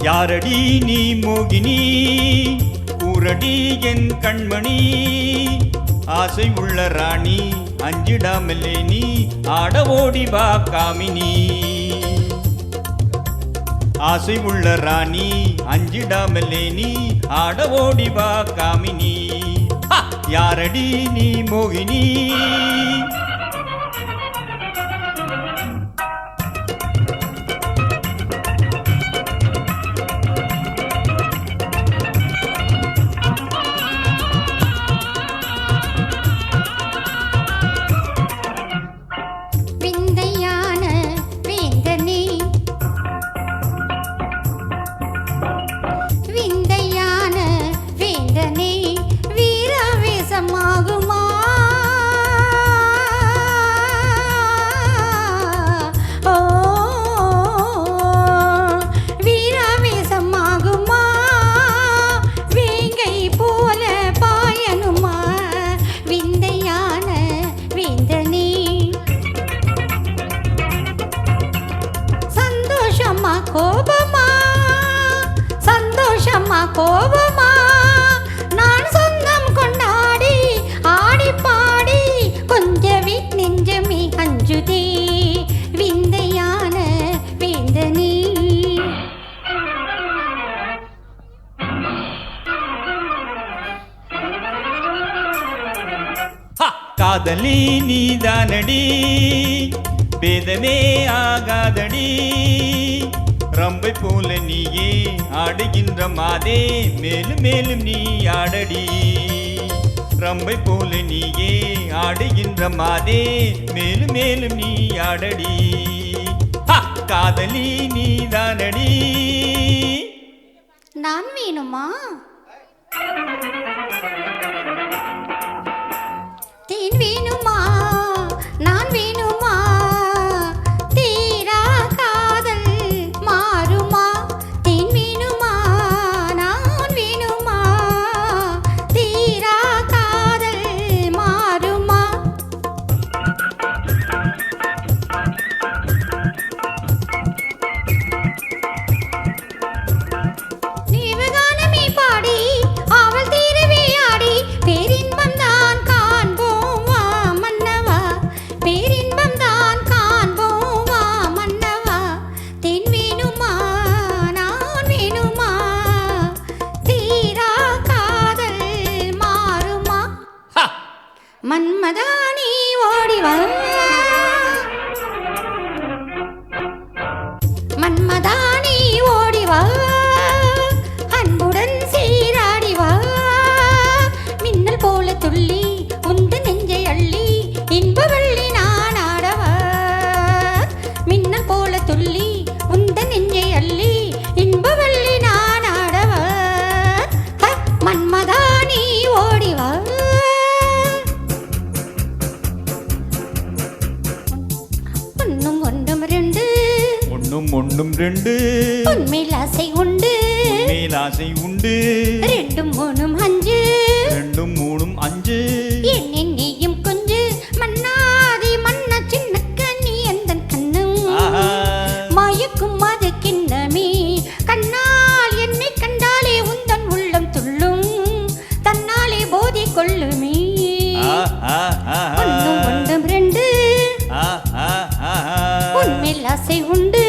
யாரடி நீ மோகினி ஊரடி என் கண்மணி ஆசை உள்ள ராணி அஞ்சிடாமலே நீ ஆட ஓடி வா காமினி ஆசை உள்ள ராணி அஞ்சிடாமலே நீ ஆட ஓடி வா காமினி யாரடி நீ மோகினி கோபமா சந்தோஷமா கோபமா நான் சொந்தம் கொண்டாடி ஆடி பாடி கொஞ்சவி நெஞ்சமே அஞ்சுதே விந்தையான வேந்தனே காதலி நீதானடி பேதமே ஆகாதடி ரம்பை போல நீயே ஆடுகின்ற மாதே மேலும் மேலும் நீ ஆடடி ரம்பை போல நீயே ஆடுகின்ற மாதே மேலும் மேலும் நீ ஆடடி காதலி நீதானடி நான் வேணுமா தேன் வேணுமா நான் வேணுமா தீரா காதல் மாறுமா தேன் வேணுமா நான் வேணுமா தீரா காதல் மாறுமா நீவகானமே பாடி அவள் தீரவே ஆடி பேரின்பம் தான் காண்போம் வா மன்னவா பேரின்பம் தான் காண்போம் வா மன்னவா தென் வேணுமா நான் வேணுமா தீரா காதல் மாறுமா மன்மதானி ஓடிவா மன்மதானி ஓடிவா அன்புடன் சீராடிவா மின்னல் போல துள்ளி உந்த நெஞ்சை அள்ளி இன்ப வெள்ளி நான் ஆடவா மின்னல் போல துள்ளி உந்த நெஞ்சை அள்ளி இன்ப வெள்ளி நான் ஆடவா மன்மதானி ஓடிவா ஒன்னும் ஒன்றும் ரெண்டு ஒன்னும் ரெண்டு உன்மேல் ஆசை உண்டு மேல் ஆசை உண்டு ரெண்டும் மூணும் அஞ்சு ரெண்டும் மூணும் அஞ்சு என்னை நீயும் கொஞ்சு மன்னாதி மன்ன சின்ன கண்ணி எந்தன் கண்ணும் மயக்கும் அது கிண்ணமே கண்ணால் என்னை கண்டாலே உந்தன் உள்ளம் துள்ளும் தன்னாலே போதை கொள்ளுமே ஒன்றும் ஒன்றும் ரெண்டு உன்மேல் ஆசை உண்டு